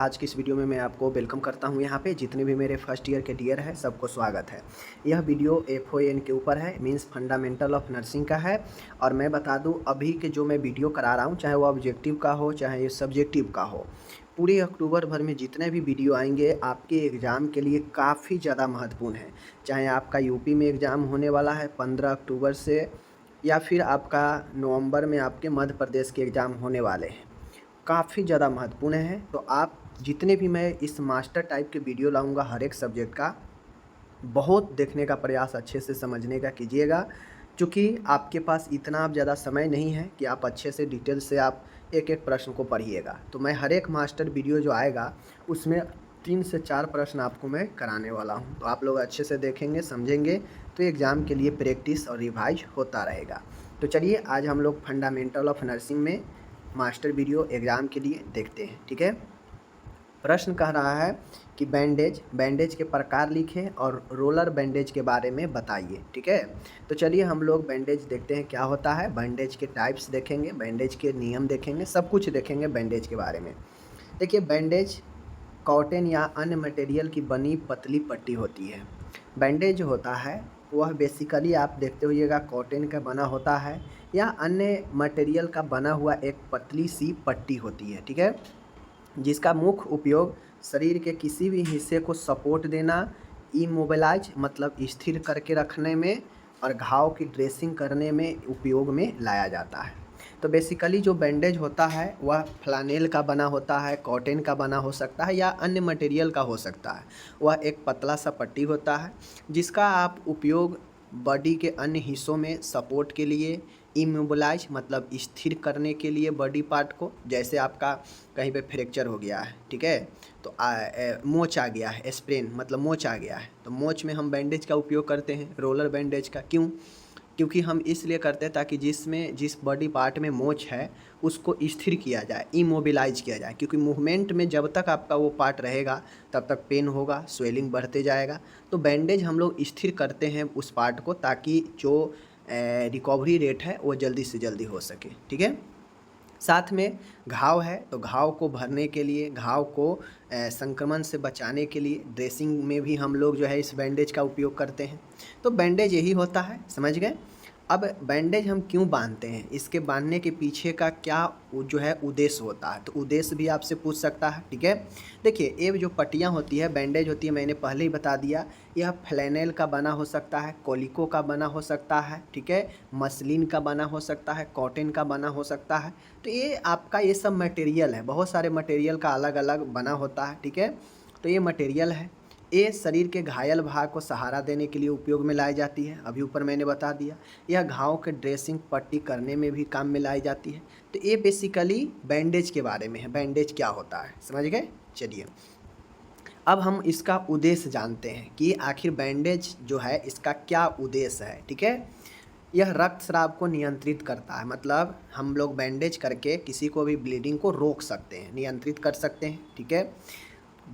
आज की इस वीडियो में मैं आपको वेलकम करता हूं। यहाँ पे जितने भी मेरे फर्स्ट ईयर के डियर हैं सबको स्वागत है। यह वीडियो FON के ऊपर है, मींस फंडामेंटल ऑफ नर्सिंग का है। और मैं बता दूं अभी के जो मैं वीडियो करा रहा हूं, चाहे वो ऑब्जेक्टिव का हो चाहे ये सब्जेक्टिव का हो, पूरे अक्टूबर भर में जितने भी वीडियो आएंगे आपके एग्ज़ाम के लिए काफ़ी ज़्यादा महत्वपूर्ण है। चाहे आपका यूपी में एग्ज़ाम होने वाला है 15 अक्टूबर से, या फिर आपका नवंबर में आपके मध्य प्रदेश के एग्ज़ाम होने वाले हैं, काफ़ी ज़्यादा महत्वपूर्ण है। तो आप जितने भी मैं इस मास्टर टाइप के वीडियो लाऊंगा हर एक सब्जेक्ट का, बहुत देखने का प्रयास अच्छे से समझने का कीजिएगा, क्योंकि आपके पास इतना आप ज़्यादा समय नहीं है कि आप अच्छे से डिटेल से आप एक एक प्रश्न को पढ़िएगा। तो मैं हर एक मास्टर वीडियो जो आएगा उसमें 3 से 4 प्रश्न आपको मैं कराने वाला हूं। तो आप लोग अच्छे से देखेंगे समझेंगे तो एग्ज़ाम के लिए प्रैक्टिस और रिवाइज होता रहेगा। तो चलिए आज हम लोग फंडामेंटल ऑफ नर्सिंग में मास्टर वीडियो एग्ज़ाम के लिए देखते हैं। ठीक है, प्रश्न कह रहा है कि बैंडेज के प्रकार लिखें और रोलर बैंडेज के बारे में बताइए। ठीक है, तो चलिए हम लोग बैंडेज देखते हैं क्या होता है। बैंडेज के टाइप्स देखेंगे, बैंडेज के नियम देखेंगे, सब कुछ देखेंगे बैंडेज के बारे में। देखिए, बैंडेज कॉटन या अन्य मटेरियल की बनी पतली पट्टी होती है। बैंडेज जो होता है वह बेसिकली आप देखते होइएगा कॉटन का बना होता है या अन्य मटेरियल का बना हुआ एक पतली सी पट्टी होती है। ठीक है, जिसका मुख्य उपयोग शरीर के किसी भी हिस्से को सपोर्ट देना, इमोबिलाइज मतलब स्थिर करके रखने में, और घाव की ड्रेसिंग करने में उपयोग में लाया जाता है। तो बेसिकली जो बैंडेज होता है वह फ्लानेल का बना होता है, कॉटन का बना हो सकता है या अन्य मटेरियल का हो सकता है। वह एक पतला सा पट्टी होता है जिसका आप उपयोग बॉडी के अन्य हिस्सों में सपोर्ट के लिए, इमोबिलाइज मतलब स्थिर करने के लिए बॉडी पार्ट को, जैसे आपका कहीं पे फ्रैक्चर हो गया है, ठीक है, तो मोच आ गया है, स्प्रेन मतलब मोच आ गया है, तो मोच में हम बैंडेज का उपयोग करते हैं, रोलर बैंडेज का। क्यों? क्योंकि हम इसलिए करते हैं ताकि जिस बॉडी पार्ट में मोच है उसको स्थिर किया जाए, इमोबिलाइज किया जाए। क्योंकि मूवमेंट में जब तक आपका वो पार्ट रहेगा तब तक पेन होगा, स्वेलिंग बढ़ते जाएगा। तो बैंडेज हम लोग स्थिर करते हैं उस पार्ट को ताकि जो रिकवरी रेट है वो जल्दी से जल्दी हो सके। ठीक है, साथ में घाव है तो घाव को भरने के लिए, घाव को संक्रमण से बचाने के लिए ड्रेसिंग में भी हम लोग जो है इस बैंडेज का उपयोग करते हैं। तो बैंडेज यही होता है, समझ गए। अब बैंडेज हम क्यों बांधते हैं, इसके बांधने के पीछे का क्या जो है उद्देश्य होता है, तो उद्देश्य भी आपसे पूछ सकता है। ठीक है, देखिए ये जो पट्टियाँ होती है, बैंडेज होती है, मैंने पहले ही बता दिया, यह फ्लैनेल का बना हो सकता है, कोलिको का बना हो सकता है, ठीक है, मसलिन का बना हो सकता है, कॉटन का बना हो सकता है। तो ये आपका ये सब मटेरियल है, बहुत सारे मटेरियल का अलग अलग बना होता है। ठीक है, तो ये मटेरियल है, ये शरीर के घायल भाग को सहारा देने के लिए उपयोग में लाई जाती है, अभी ऊपर मैंने बता दिया। यह घाव के ड्रेसिंग पट्टी करने में भी काम में लाई जाती है। तो ये बेसिकली बैंडेज के बारे में है, बैंडेज क्या होता है, समझ गए। चलिए अब हम इसका उद्देश्य जानते हैं कि आखिर बैंडेज जो है इसका क्या उद्देश्य है। ठीक है, यह रक्तस्राव को नियंत्रित करता है, मतलब हम लोग बैंडेज करके किसी को भी ब्लीडिंग को रोक सकते हैं, नियंत्रित कर सकते हैं। ठीक है,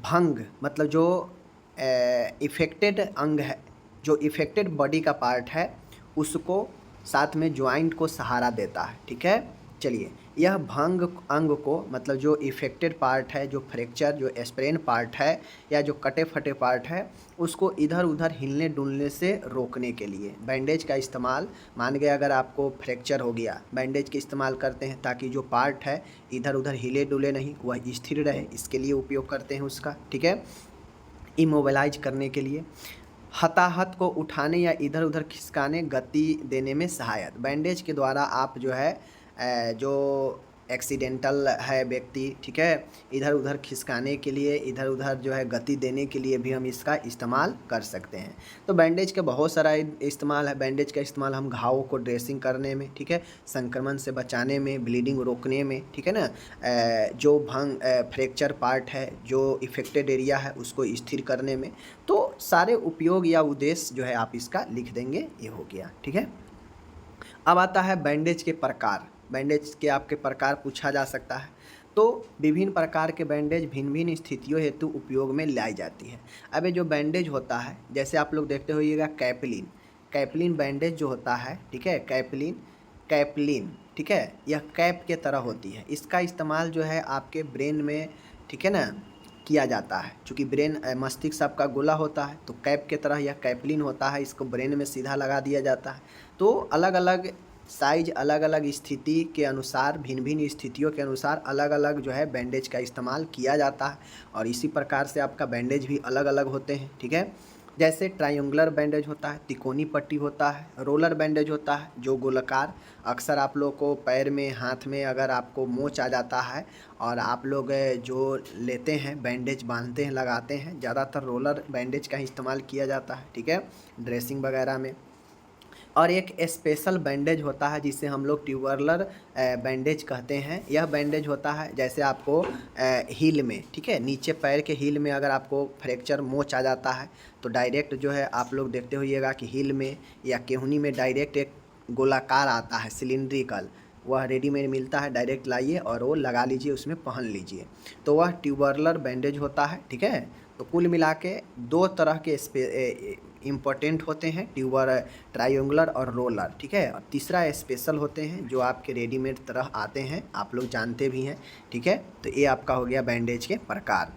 भंग मतलब जो इफ़ेक्टेड अंग है, जो इफ़ेक्टेड बॉडी का पार्ट है उसको, साथ में जॉइंट को सहारा देता है। ठीक है, चलिए यह भंग अंग को मतलब जो इफ़ेक्टेड पार्ट है, जो फ्रैक्चर, जो स्प्रेन पार्ट है या जो कटे फटे पार्ट है, उसको इधर उधर हिलने डुलने से रोकने के लिए बैंडेज का इस्तेमाल, मान गए अगर आपको फ्रैक्चर हो गया, बैंडेज के इस्तेमाल करते हैं ताकि जो पार्ट है इधर उधर हिले डुले नहीं, वह स्थिर रहे, इसके लिए उपयोग करते हैं उसका। ठीक है, इमोबिलाइज करने के लिए, हताहत को उठाने या इधर उधर खिसकाने, गति देने में सहायक। बैंडेज के द्वारा आप जो है जो एक्सीडेंटल है व्यक्ति, ठीक है, इधर उधर खिसकाने के लिए, इधर उधर जो है गति देने के लिए भी हम इसका इस्तेमाल कर सकते हैं। तो बैंडेज का बहुत सारा इस्तेमाल है। बैंडेज का इस्तेमाल हम घावों को ड्रेसिंग करने में, ठीक है, संक्रमण से बचाने में, ब्लीडिंग रोकने में, ठीक है ना, जो भंग फ्रैक्चर पार्ट है, जो इफेक्टेड एरिया है उसको स्थिर करने में। तो सारे उपयोग या उद्देश्य जो है आप इसका लिख देंगे, ये हो गया। ठीक है, अब आता है बैंडेज के प्रकार। बैंडेज के आपके प्रकार पूछा जा सकता है। तो विभिन्न प्रकार के बैंडेज भिन्न भिन्न स्थितियों हेतु उपयोग में लाई जाती है। अब ये जो बैंडेज होता है, जैसे आप लोग देखते होइएगा कैपलिन, कैपलिन बैंडेज जो होता है, ठीक है, कैपलिन, ठीक है, यह कैप के तरह होती है। इसका इस्तेमाल जो है आपके ब्रेन में, ठीक है ना, किया जाता है। चूँकि ब्रेन मस्तिष्क आपका गोला होता है तो कैप के तरह यह कैपलिन होता है, इसको ब्रेन में सीधा लगा दिया जाता है। तो अलग अलग साइज, अलग अलग स्थिति के अनुसार, भिन्न भिन्न स्थितियों के अनुसार अलग अलग जो है बैंडेज का इस्तेमाल किया जाता है और इसी प्रकार से आपका बैंडेज भी अलग अलग होते हैं। ठीक है, जैसे ट्रायंगुलर बैंडेज होता है, तिकोनी पट्टी होता है, रोलर बैंडेज होता है जो गोलाकार। अक्सर आप लोग को पैर में, हाथ में अगर आपको मोच आ जाता है और आप लोग जो लेते हैं बैंडेज बांधते हैं, लगाते हैं, ज़्यादातर रोलर बैंडेज का इस्तेमाल किया जाता है। ठीक है, ड्रेसिंग वगैरह में। और एक स्पेशल बैंडेज होता है जिसे हम लोग ट्यूबरलर बैंडेज कहते हैं। यह बैंडेज होता है जैसे आपको हील में, ठीक है, नीचे पैर के हील में अगर आपको फ्रैक्चर मोच आ जाता है तो डायरेक्ट जो है आप लोग देखते होइएगा कि हील में या केहूनी में डायरेक्ट एक गोलाकार आता है सिलिंड्रिकल, वह रेडीमेड मिलता है, डायरेक्ट लाइए और वो लगा लीजिए, उसमें पहन लीजिए, तो वह ट्यूबरलर बैंडेज होता है। ठीक है, तो कुल मिला के दो तरह के इम्पोर्टेंट होते हैं, ट्यूबर ट्रायंगुलर और रोलर। ठीक है, और तीसरा स्पेशल होते हैं जो आपके रेडीमेड तरह आते हैं, आप लोग जानते भी हैं। ठीक है, तो ये आपका हो गया बैंडेज के प्रकार।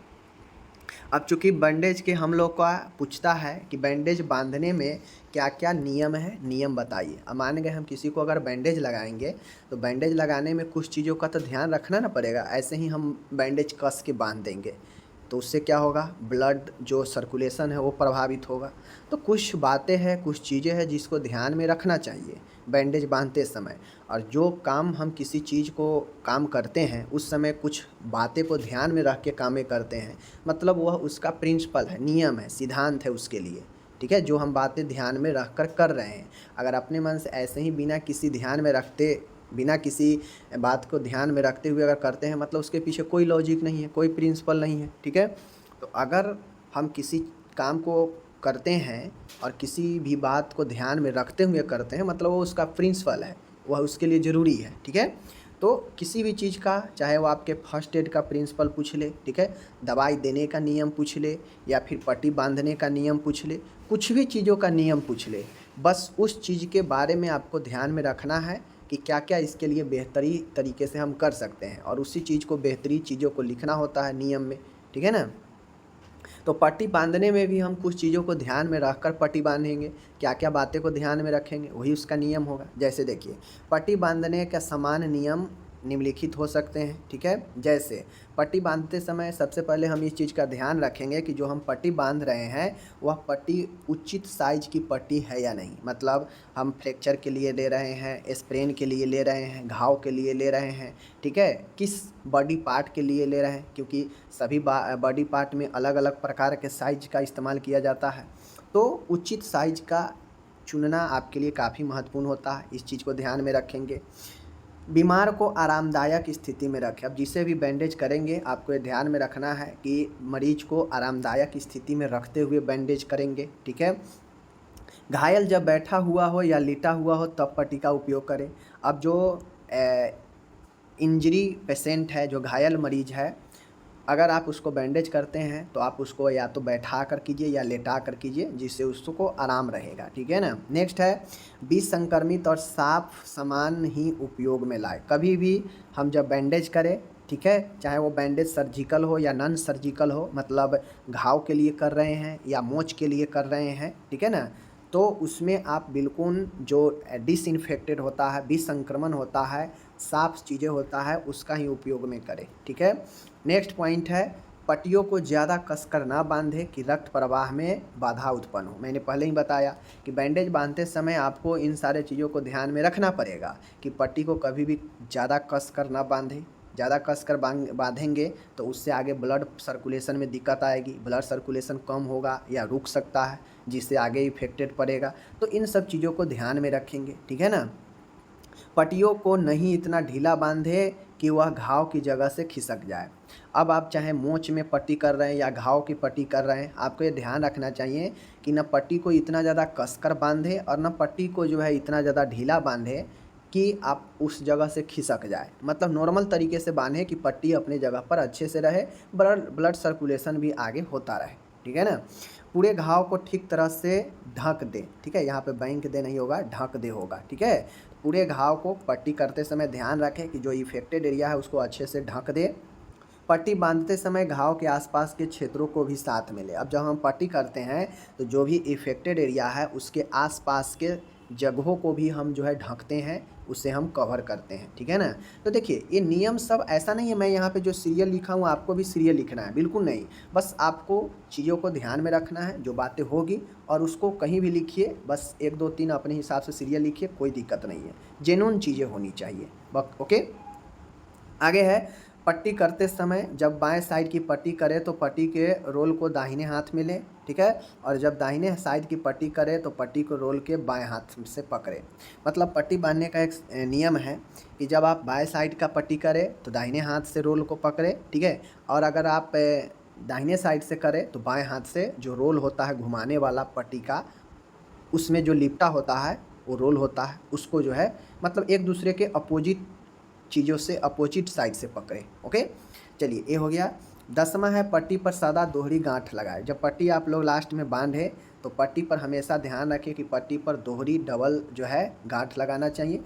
अब चूँकि बैंडेज के हम लोग का पूछता है कि बैंडेज बांधने में क्या क्या नियम है, नियम बताइए। अब मान गए हम किसी को अगर बैंडेज लगाएंगे तो बैंडेज लगाने में कुछ चीज़ों का तो ध्यान रखना ना पड़ेगा। ऐसे ही हम बैंडेज कस के बांध देंगे तो उससे क्या होगा, ब्लड जो सर्कुलेशन है वो प्रभावित होगा। तो कुछ बातें हैं, कुछ चीज़ें हैं जिसको ध्यान में रखना चाहिए बैंडेज बांधते समय। और जो काम हम किसी चीज़ को काम करते हैं उस समय कुछ बातें को ध्यान में रख के कामें करते हैं, मतलब वह उसका प्रिंसिपल है, नियम है, सिद्धांत है उसके लिए। ठीक है, जो हम बातें ध्यान में रख कर रहे हैं। अगर अपने मन से ऐसे ही बिना किसी ध्यान में रखते, बिना किसी बात को ध्यान में रखते हुए अगर करते हैं, मतलब उसके पीछे कोई लॉजिक नहीं है, कोई प्रिंसिपल नहीं है। ठीक है, तो अगर हम किसी काम को करते हैं और किसी भी बात को ध्यान में रखते हुए करते हैं, मतलब वो उसका प्रिंसिपल है, वह उसके लिए ज़रूरी है। ठीक है, तो किसी भी चीज़ का, चाहे वो आपके फर्स्ट एड का प्रिंसिपल पूछ ले, ठीक है, दवाई देने का नियम पूछ ले, या फिर पट्टी बांधने का नियम पूछ ले, कुछ भी चीज़ों का नियम पूछ ले, बस उस चीज़ के बारे में आपको ध्यान में रखना है कि क्या क्या इसके लिए बेहतरीन तरीके से हम कर सकते हैं, और उसी चीज़ को, बेहतरीन चीज़ों को लिखना होता है नियम में। ठीक है ना, तो पट्टी बांधने में भी हम कुछ चीज़ों को ध्यान में रखकर पट्टी बांधेंगे। क्या क्या बातें को ध्यान में रखेंगे वही उसका नियम होगा। जैसे देखिए, पट्टी बांधने का समान नियम निम्नलिखित हो सकते हैं। ठीक है, जैसे पट्टी बांधते समय सबसे पहले हम इस चीज़ का ध्यान रखेंगे कि जो हम पट्टी बांध रहे हैं वह पट्टी उचित साइज की पट्टी है या नहीं। मतलब हम फ्रैक्चर के लिए ले रहे हैं, स्प्रेन के लिए ले रहे हैं, घाव के लिए ले रहे हैं, ठीक है, किस बॉडी पार्ट के लिए ले रहे हैं, क्योंकि सभी बॉडी पार्ट में अलग अलग प्रकार के साइज का इस्तेमाल किया जाता है। तो उचित साइज का चुनना आपके लिए काफ़ी महत्वपूर्ण होता है, इस चीज़ को ध्यान में रखेंगे। बीमार को आरामदायक स्थिति में रखें। अब जिसे भी बैंडेज करेंगे आपको ये ध्यान में रखना है कि मरीज को आरामदायक स्थिति में रखते हुए बैंडेज करेंगे। ठीक है, घायल जब बैठा हुआ हो या लेटा हुआ हो तब पट्टी का उपयोग करें। अब जो इंजरी पेशेंट है, जो घायल मरीज है, अगर आप उसको बैंडेज करते हैं तो आप उसको या तो बैठा कर कीजिए या लेटा कर कीजिए, जिससे उसको आराम रहेगा। ठीक है ना। नेक्स्ट है, बीज संक्रमित और साफ सामान ही उपयोग में लाए। कभी भी हम जब बैंडेज करें, ठीक है, चाहे वो बैंडेज सर्जिकल हो या नॉन सर्जिकल हो, मतलब घाव के लिए कर रहे हैं या मोच के लिए कर रहे हैं, ठीक है ना, तो उसमें आप बिल्कुल जो डिसइंफेक्टेड होता है, विसंक्रमण होता है, साफ चीज़ें होता है, उसका ही उपयोग में करें। ठीक है। नेक्स्ट पॉइंट है, पट्टियों को ज़्यादा कसकर ना बांधे कि रक्त प्रवाह में बाधा उत्पन्न हो। मैंने पहले ही बताया कि बैंडेज बांधते समय आपको इन सारे चीज़ों को ध्यान में रखना पड़ेगा कि पट्टी को कभी भी ज़्यादा कसकर ना बांधें। ज़्यादा कसकर बांधेंगे तो उससे आगे ब्लड सर्कुलेशन में दिक्कत आएगी, ब्लड सर्कुलेशन कम होगा या रुक सकता है, जिससे आगे इफेक्टेड पड़ेगा। तो इन सब चीज़ों को ध्यान में रखेंगे। ठीक है ना। पट्टियों को नहीं इतना ढीला बांधे कि वह घाव की जगह से खिसक जाए। अब आप चाहे मोच में पट्टी कर रहे हैं या घाव की पट्टी कर रहे हैं, आपको ये ध्यान रखना चाहिए कि न पट्टी को इतना ज़्यादा कसकर बांधे और न पट्टी को जो है इतना ज़्यादा ढीला बांधे कि आप उस जगह से खिसक जाए। मतलब नॉर्मल तरीके से बांधे कि पट्टी अपने जगह पर अच्छे से रहे, ब्लड सर्कुलेशन भी आगे होता रहे। ठीक है ना। पूरे घाव को ठीक तरह से ढक दे। ठीक है, यहाँ पे बैंक दे नहीं होगा, ढक दे होगा। ठीक है, पूरे घाव को पट्टी करते समय ध्यान रखें कि जो इफेक्टेड एरिया है उसको अच्छे से ढक दे। पट्टी बांधते समय घाव के आसपास के क्षेत्रों को भी साथ में लें। अब जब हम पट्टी करते हैं तो जो भी इफेक्टेड एरिया है उसके आसपास के जगहों को भी हम जो है ढकते हैं, उसे हम कवर करते हैं, ठीक है ना। तो देखिए ये नियम सब ऐसा नहीं है मैं यहाँ पे जो सीरियल लिखा हूँ आपको भी सीरियल लिखना है, बिल्कुल नहीं। बस आपको चीज़ों को ध्यान में रखना है, जो बातें होगी और उसको कहीं भी लिखिए, बस 1 2 3 अपने हिसाब से सीरियल लिखिए, कोई दिक्कत नहीं है, जेन्युइन चीज़ें होनी चाहिए। ओके, आगे है पट्टी करते समय जब बाएं साइड की पट्टी करें तो पट्टी के रोल को दाहिने हाथ में लें, ठीक है। और जब दाहिने साइड की पट्टी करें तो पट्टी को रोल के बाएं हाथ से पकड़ें। मतलब पट्टी बांधने का एक नियम है कि जब आप बाएं साइड का पट्टी करें तो दाहिने हाथ से रोल को पकड़ें, ठीक है। और अगर आप दाहिने साइड से करें तो बाएं हाथ से जो रोल होता है घुमाने वाला पट्टी का, उसमें जो लिपटा होता है वो रोल होता है, उसको जो है मतलब एक दूसरे के अपोजिट चीज़ों से अपोजिट साइड से पकड़े। ओके, चलिए ये हो गया। 10वां है पट्टी पर सादा दोहरी गांठ लगाए। जब पट्टी आप लोग लास्ट में बांधे तो पट्टी पर हमेशा ध्यान रखें कि पट्टी पर दोहरी डबल जो है गांठ लगाना चाहिए।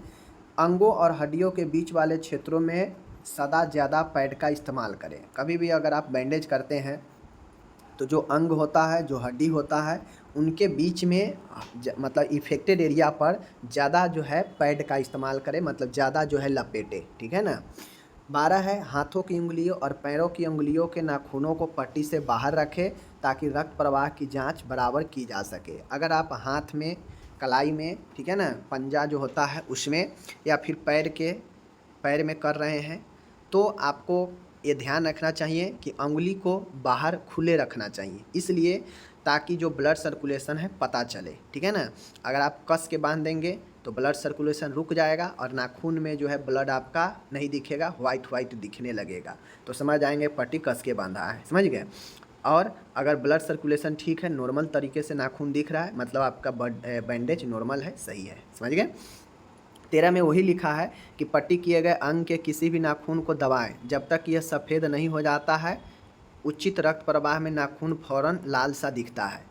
अंगों और हड्डियों के बीच वाले क्षेत्रों में सदा ज़्यादा पैड का इस्तेमाल करें। कभी भी अगर आप बैंडेज करते हैं तो जो अंग होता है, जो हड्डी होता है, उनके बीच में मतलब इफेक्टेड एरिया पर ज़्यादा जो है पैड का इस्तेमाल करें, मतलब ज़्यादा जो है लपेटे, ठीक है ना। 12 है हाथों की उंगलियों और पैरों की उंगलियों के नाखूनों को पट्टी से बाहर रखें ताकि रक्त प्रवाह की जांच बराबर की जा सके। अगर आप हाथ में, कलाई में, ठीक है ना, पंजा जो होता है उसमें, या फिर पैर में कर रहे हैं तो आपको ये ध्यान रखना चाहिए कि उंगली को बाहर खुले रखना चाहिए, इसलिए ताकि जो ब्लड सर्कुलेशन है पता चले, ठीक है ना। अगर आप कस के बांध देंगे तो ब्लड सर्कुलेशन रुक जाएगा और नाखून में जो है ब्लड आपका नहीं दिखेगा, वाइट दिखने लगेगा, तो समझ आएंगे पट्टी कस के बांधा है, समझ गए। और अगर ब्लड सर्कुलेशन ठीक है, नॉर्मल तरीके से नाखून दिख रहा है, मतलब आपका बैंडेज नॉर्मल है, सही है, समझ गए। 13 में वही लिखा है कि पट्टी किए गए अंग के किसी भी नाखून को दबाएं जब तक यह सफ़ेद नहीं हो जाता है। उचित रक्त प्रवाह में नाखून फौरन लाल सा दिखता है।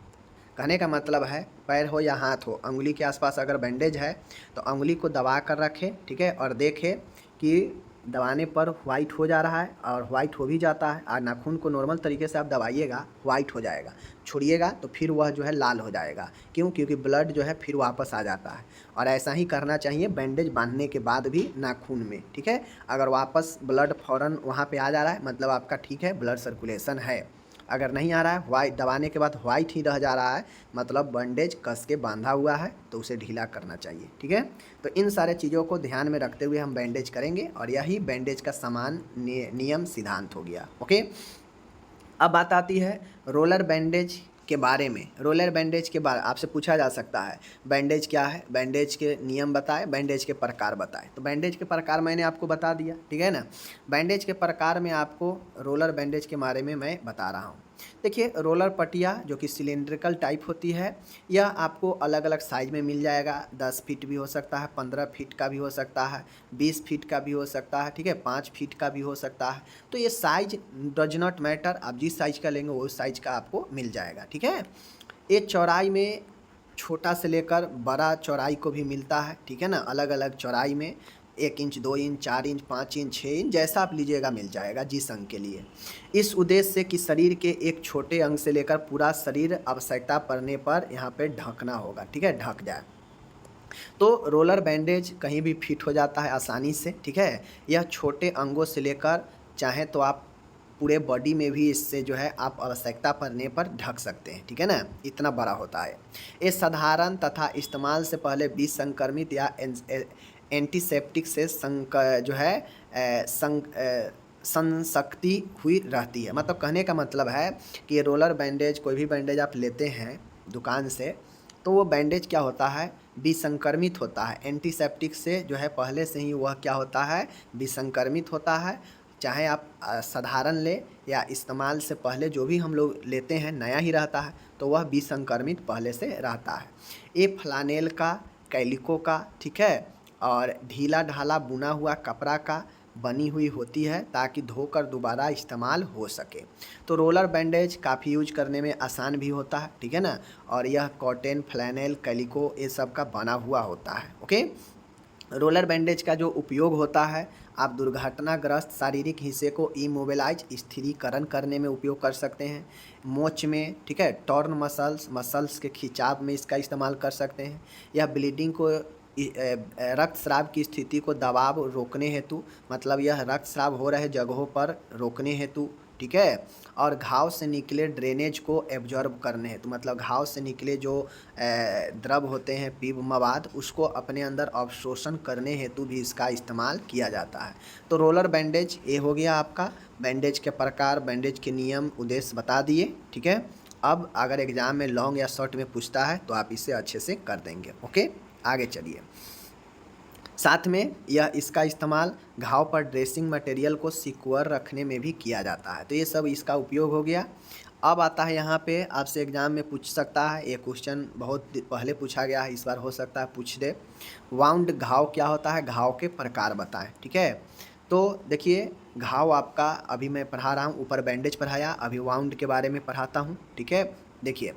कहने का मतलब है पैर हो या हाथ हो, उंगली के आसपास अगर बैंडेज है तो उंगली को दबा कर रखें, ठीक है, और देखें कि दबाने पर वाइट हो जा रहा है, और वाइट हो भी जाता है। और नाखून को नॉर्मल तरीके से आप दबाइएगा, वाइट हो जाएगा, छोड़िएगा तो फिर वह जो है लाल हो जाएगा। क्यों? क्योंकि ब्लड जो है फिर वापस आ जाता है। और ऐसा ही करना चाहिए बैंडेज बांधने के बाद भी नाखून में, ठीक है। अगर वापस ब्लड फ़ौरन वहाँ पे आ जा रहा है, मतलब आपका ठीक है, ब्लड सर्कुलेशन है। अगर नहीं आ रहा है, वाइट दबाने के बाद वाइट ही रह जा रहा है, मतलब बैंडेज कस के बांधा हुआ है, तो उसे ढीला करना चाहिए, ठीक है। तो इन सारे चीज़ों को ध्यान में रखते हुए हम बैंडेज करेंगे, और यही बैंडेज का समान नियम सिद्धांत हो गया। ओके, अब बात आती है रोलर बैंडेज के बारे में। रोलर बैंडेज के बारे आपसे पूछा जा सकता है बैंडेज क्या है, बैंडेज के नियम बताएं, बैंडेज के प्रकार बताएं। तो बैंडेज के प्रकार मैंने आपको बता दिया, ठीक है ना। बैंडेज के प्रकार में आपको रोलर बैंडेज के बारे में मैं बता रहा हूँ। देखिए, रोलर पट्टिया जो कि सिलेंड्रिकल टाइप होती है, यह आपको अलग अलग साइज़ में मिल जाएगा। 10 फीट भी हो सकता है, 15 फीट का भी हो सकता है, 20 फीट का भी हो सकता है, ठीक है, 5 फीट का भी हो सकता है। तो ये साइज डज नॉट मैटर, आप जिस साइज़ का लेंगे वो साइज़ का आपको मिल जाएगा, ठीक है। ये चौड़ाई में छोटा से लेकर बड़ा चौड़ाई को भी मिलता है, ठीक है ना। अलग अलग चौड़ाई में 1 inch, 2 inch, 4 inch, 5 inch, 6 inch, जैसा आप लीजिएगा मिल जाएगा जिस अंग के लिए। इस उद्देश्य से कि शरीर के एक छोटे अंग से लेकर पूरा शरीर आवश्यकता पड़ने पर यहाँ पे ढकना होगा, ठीक है, ढक जाए। तो रोलर बैंडेज कहीं भी फिट हो जाता है आसानी से, ठीक है। यह छोटे अंगों से लेकर चाहे तो आप पूरे बॉडी में भी इससे जो है आप आवश्यकता पड़ने पर ढक सकते हैं, ठीक है ना, इतना बड़ा होता है। ये साधारण तथा इस्तेमाल से पहले विसंक्रमित या एंटीसेप्टिक से संशक्ति हुई रहती है। मतलब कहने का मतलब है कि रोलर बैंडेज, कोई भी बैंडेज आप लेते हैं दुकान से, तो वो बैंडेज क्या होता है, विसंक्रमित होता है। एंटीसेप्टिक से जो है पहले से ही वह क्या होता है, विसंक्रमित होता है। चाहे आप साधारण ले या इस्तेमाल से पहले जो भी हम लोग लेते हैं नया ही रहता है, तो वह विसंक्रमित पहले से रहता है। ये फ्लानेल का, कैलिको का, ठीक है, और ढीला ढाला बुना हुआ कपड़ा का बनी हुई होती है ताकि धोकर दोबारा इस्तेमाल हो सके। तो रोलर बैंडेज काफ़ी यूज करने में आसान भी होता है, ठीक है ना। और यह कॉटन, फ्लैनेल, कैलिको ये सब का बना हुआ होता है। ओके, रोलर बैंडेज का जो उपयोग होता है आप दुर्घटनाग्रस्त शारीरिक हिस्से को इमोबिलाइज स्थिरीकरण करने में उपयोग कर सकते हैं। मोच में, ठीक है, टॉर्न मसल्स के खिंचाव में इसका इस्तेमाल कर सकते हैं। यह ब्लीडिंग को रक्तस्राव की स्थिति को दबाव रोकने हेतु, मतलब यह रक्तस्राव हो रहे जगहों पर रोकने हेतु, ठीक है, और घाव से निकले ड्रेनेज को एब्जॉर्ब करने हेतु, मतलब घाव से निकले जो द्रव होते हैं, पीव मवाद, उसको अपने अंदर अवशोषण करने हेतु भी इसका इस्तेमाल किया जाता है। तो रोलर बैंडेज ये हो गया आपका, बैंडेज के प्रकार, बैंडेज के नियम, उद्देश्य बता दिए, ठीक है। अब अगर एग्जाम में लॉन्ग या शॉर्ट में पूछता है तो आप इसे अच्छे से कर देंगे। ओके, आगे चलिए। साथ में यह इसका इस्तेमाल घाव पर ड्रेसिंग मटेरियल को सिक्योर रखने में भी किया जाता है। तो ये सब इसका उपयोग हो गया। अब आता है यहाँ पे, आपसे एग्जाम में पूछ सकता है, ये क्वेश्चन बहुत पहले पूछा गया है, इस बार हो सकता है पूछ दे। वाउंड घाव क्या होता है, घाव के प्रकार बताएं, ठीक है। तो देखिए, घाव आपका अभी मैं पढ़ा रहा हूँ, ऊपर बैंडेज पढ़ाया, अभी वाउंड के बारे में पढ़ाता हूँ, ठीक है। देखिए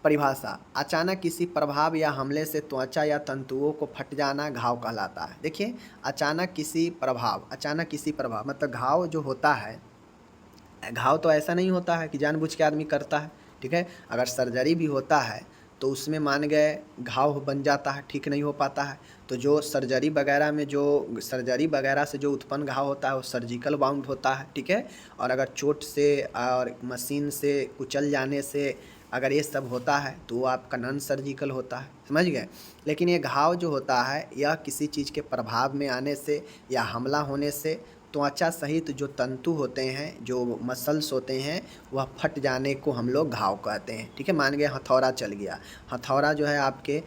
परिभाषा, अचानक किसी प्रभाव या हमले से त्वचा या तंतुओं को फट जाना घाव कहलाता है। देखिए, अचानक किसी प्रभाव मतलब घाव जो होता है, घाव तो ऐसा नहीं होता है कि जानबूझ के आदमी करता है, ठीक है। अगर सर्जरी भी होता है तो उसमें मान गए घाव बन जाता है, ठीक नहीं हो पाता है। तो जो सर्जरी वगैरह से जो उत्पन्न घाव होता है वो सर्जिकल बाउंड होता है, ठीक है। और अगर चोट से और मशीन से कुचल जाने से अगर ये सब होता है तो वो आपका नॉन सर्जिकल होता है, समझ गए। लेकिन ये घाव जो होता है, यह किसी चीज़ के प्रभाव में आने से या हमला होने से त्वचा सहित जो तंतु होते हैं, जो मसल्स होते हैं, वह फट जाने को हम लोग घाव कहते हैं, ठीक है। मान गए हथौड़ा चल गया, हथौड़ा जो है आपके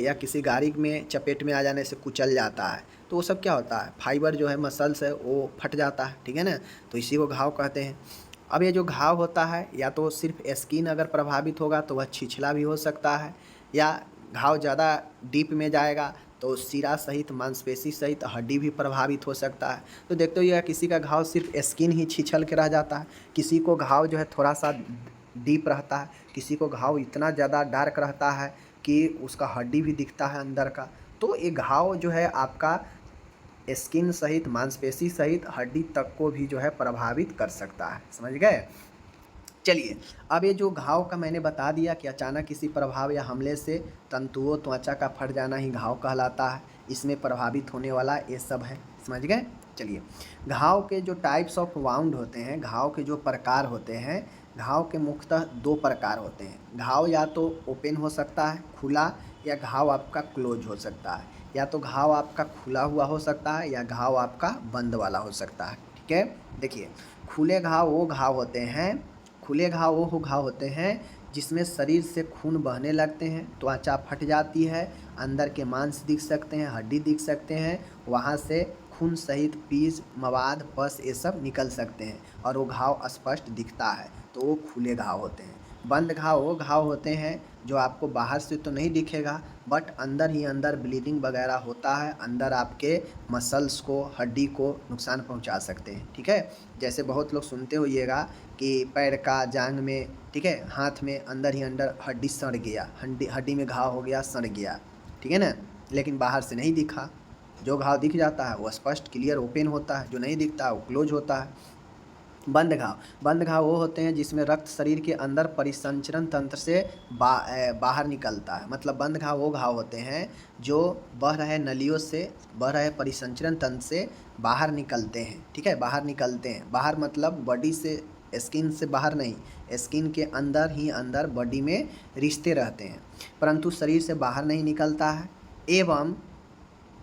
या किसी गाड़ी में चपेट में आ जाने से कुचल जाता है, तो वो सब क्या होता है, फाइबर जो है, मसल्स है, वो फट जाता है, ठीक है ना। तो इसी को घाव कहते हैं। अब ये जो घाव होता है, या तो सिर्फ स्किन अगर प्रभावित होगा तो वह छिछला भी हो सकता है, या घाव ज़्यादा डीप में जाएगा तो सिरा सहित, मांसपेशी सहित हड्डी भी प्रभावित हो सकता है। तो देखते हो, यह किसी का घाव सिर्फ स्किन ही छिछल के रह जाता है, किसी को घाव जो है थोड़ा सा डीप रहता है, किसी को घाव इतना ज़्यादा डार्क रहता है कि उसका हड्डी भी दिखता है अंदर का। तो ये घाव जो है आपका स्किन सहित, मांसपेशी सहित हड्डी तक को भी जो है प्रभावित कर सकता है, समझ गए। चलिए, अब ये जो घाव का मैंने बता दिया कि अचानक किसी प्रभाव या हमले से तंतुओं, त्वचा का फट जाना ही घाव कहलाता है, इसमें प्रभावित होने वाला ये सब है, समझ गए। चलिए, घाव के जो टाइप्स ऑफ वाउंड होते हैं, घाव के जो प्रकार होते हैं, घाव के मुख्यतः दो प्रकार होते हैं। घाव या तो ओपन हो सकता है, खुला, या घाव आपका क्लोज हो सकता है। या तो घाव आपका खुला हुआ हो सकता है या घाव आपका बंद वाला हो सकता है, ठीक है। देखिए, खुले घाव वो घाव होते हैं जिसमें शरीर से खून बहने लगते हैं, त्वचा फट जाती है, अंदर के मांस दिख सकते हैं, हड्डी दिख सकते हैं, वहाँ से खून सहित पीस, मवाद, पस ये सब निकल सकते हैं और वो घाव स्पष्ट दिखता है, तो वो खुले घाव होते हैं। बंद घाव वो घाव होते हैं जो आपको बाहर से तो नहीं दिखेगा, बट अंदर ही अंदर ब्लीडिंग वगैरह होता है, अंदर आपके मसल्स को, हड्डी को नुकसान पहुंचा सकते हैं, ठीक है। जैसे बहुत लोग सुनते होइएगा कि पैर का जांघ में, ठीक है, हाथ में अंदर ही अंदर हड्डी सड़ गया, हड्डी में घाव हो गया, सड़ गया, ठीक है ना, लेकिन बाहर से नहीं दिखा। जो घाव दिख जाता है वो स्पष्ट, क्लियर, ओपन होता है, जो नहीं दिखता है वो क्लोज होता है। बंद घाव वो होते हैं जिसमें रक्त शरीर के अंदर परिसंचरण तंत्र से बाहर निकलता है। मतलब बंद घाव वो घाव होते हैं जो बह रहे नलियों से, बह रहे परिसंचरण तंत्र से बाहर निकलते हैं, ठीक है, बाहर निकलते हैं। बाहर मतलब बॉडी से, स्किन से बाहर नहीं, स्किन के अंदर ही अंदर बॉडी में रिश्ते रहते हैं, परंतु शरीर से बाहर नहीं निकलता है। एवं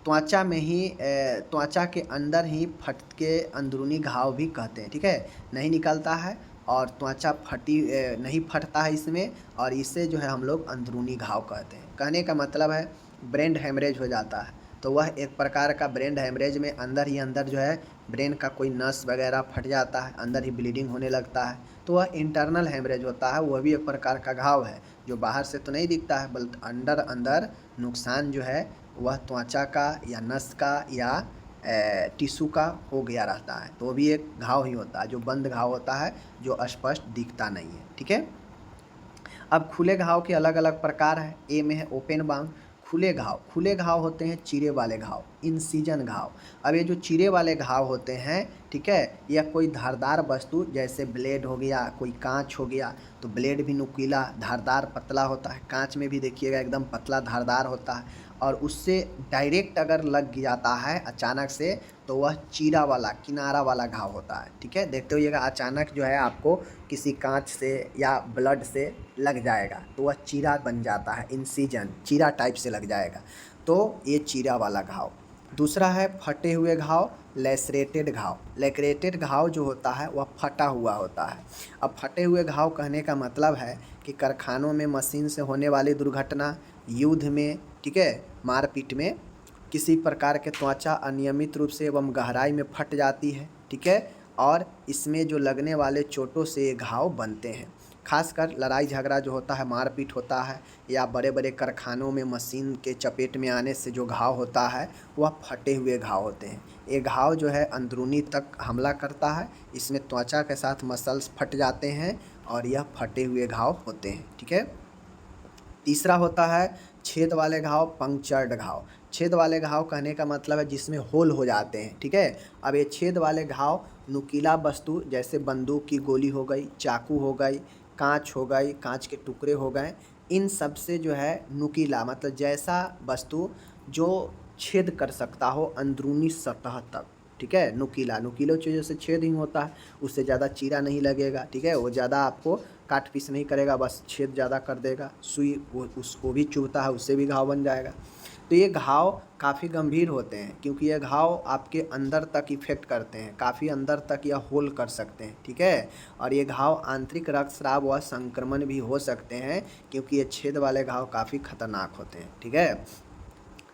त्वचा में ही, त्वचा के अंदर ही फट के अंदरूनी घाव भी कहते हैं, ठीक है, नहीं निकलता है और त्वचा नहीं फटता है इसमें, और इसे जो है हम लोग अंदरूनी घाव कहते हैं। कहने का मतलब है ब्रेन हेमरेज हो जाता है, तो वह एक प्रकार का ब्रेन हेमरेज में अंदर ही अंदर जो है ब्रेन का कोई नस वगैरह फट जाता है, अंदर ही ब्लीडिंग होने लगता है, तो वह इंटरनल हेमरेज होता है। वह भी एक प्रकार का घाव है जो बाहर से तो नहीं दिखता है, बल्कि अंदर अंदर नुकसान जो है वह त्वचा का या नस का या टिश्यू का हो गया रहता है, तो वो भी एक घाव ही होता है, जो बंद घाव होता है, जो स्पष्ट दिखता नहीं है, ठीक है। अब खुले घाव के अलग अलग प्रकार हैं। ए में है ओपन बाउंड। खुले घाव होते हैं चीरे वाले घाव, इंसिजन घाव। अब ये जो चीरे वाले घाव होते हैं, ठीक है, या कोई धारदार वस्तु जैसे ब्लेड हो गया, कोई कांच हो गया, तो ब्लेड भी नुकीला धारदार पतला होता है, कांच में भी देखिएगा एकदम पतला धारदार होता है, और उससे डायरेक्ट अगर लग जाता है अचानक से तो वह चीरा वाला किनारा वाला घाव होता है। ठीक है, देखते होइएगा अचानक जो है आपको किसी कांच से या ब्लड से लग जाएगा तो वह चीरा बन जाता है, इंसिजन चीरा टाइप से लग जाएगा, तो ये चीरा वाला घाव। दूसरा है फटे हुए घाव, लेसरेटेड घाव। लेसरेटेड घाव जो होता है वह फटा हुआ होता है। अब फटे हुए घाव कहने का मतलब है कि कारखानों में मशीन से होने वाली दुर्घटना, युद्ध में, ठीक है, मारपीट में किसी प्रकार के त्वचा अनियमित रूप से एवं गहराई में फट जाती है, ठीक है, और इसमें जो लगने वाले चोटों से ये घाव बनते हैं। खासकर लड़ाई झगड़ा जो होता है, मारपीट होता है, या बड़े बड़े कारखानों में मशीन के चपेट में आने से जो घाव होता है वह फटे हुए घाव होते हैं। ये घाव जो है अंदरूनी तक हमला करता है, इसमें त्वचा के साथ मसल्स फट जाते हैं और यह फटे हुए घाव होते हैं। ठीक है, तीसरा होता है छेद वाले घाव, पंक्चर्ड घाव। छेद वाले घाव कहने का मतलब है जिसमें होल हो जाते हैं। ठीक है, अब ये छेद वाले घाव नुकीला वस्तु जैसे बंदूक की गोली हो गई, चाकू हो गई, कांच हो गई, कांच के टुकड़े हो गए, इन सब से जो है नुकीला मतलब जैसा वस्तु जो छेद कर सकता हो अंदरूनी सतह तक। ठीक है, नुकीला नुकीले चीज़ों से छेद ही होता है, उससे ज़्यादा चीरा नहीं लगेगा। ठीक है, वो ज़्यादा आपको काट पीस नहीं करेगा, बस छेद ज़्यादा कर देगा, सुई वो उसको भी चुभता है, उससे भी घाव बन जाएगा। तो ये घाव काफ़ी गंभीर होते हैं क्योंकि ये घाव आपके अंदर तक इफ़ेक्ट करते हैं, काफ़ी अंदर तक यह होल कर सकते हैं। ठीक है, और ये घाव आंतरिक रक्तस्राव व संक्रमण भी हो सकते हैं क्योंकि ये छेद वाले घाव काफ़ी खतरनाक होते हैं। ठीक है,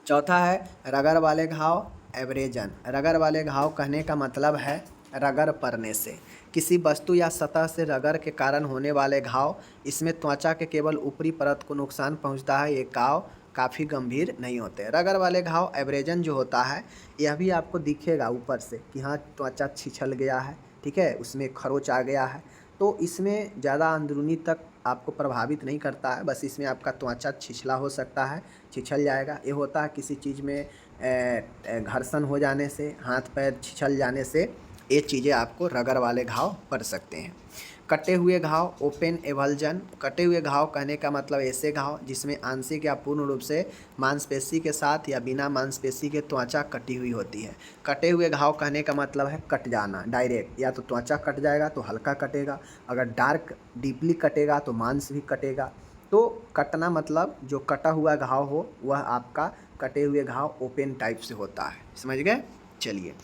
चौथा है रगड़ वाले घाव, एब्रेजन। रगड़ वाले घाव कहने का मतलब है रगड़ पड़ने से, किसी वस्तु या सतह से रगड़ के कारण होने वाले घाव। इसमें त्वचा के केवल ऊपरी परत को नुकसान पहुंचता है, ये घाव काफ़ी गंभीर नहीं होते। रगड़ वाले घाव एब्रेजन जो होता है यह भी आपको दिखेगा ऊपर से कि हाँ त्वचा छिछल गया है, ठीक है, उसमें खरोच आ गया है, तो इसमें ज़्यादा अंदरूनी तक आपको प्रभावित नहीं करता है, बस इसमें आपका त्वचा छिछला हो सकता है, छिछल जाएगा। ये होता है किसी चीज़ में घर्षण हो जाने से, हाथ पैर छिछल जाने से ये चीज़ें आपको रगड़ वाले घाव पड़ सकते हैं। कटे हुए घाव, ओपन एवल्जन। कटे हुए घाव कहने का मतलब ऐसे घाव जिसमें आंशिक या पूर्ण रूप से मांसपेशी के साथ या बिना मांसपेशी के त्वचा कटी हुई होती है। कटे हुए घाव कहने का मतलब है कट जाना डायरेक्ट, या तो त्वचा कट जाएगा तो हल्का कटेगा, अगर डार्क डीपली कटेगा तो मांस भी कटेगा। तो कटना मतलब जो कटा हुआ घाव हो वह आपका कटे हुए घाव ओपन टाइप से होता है, समझ गए। चलिए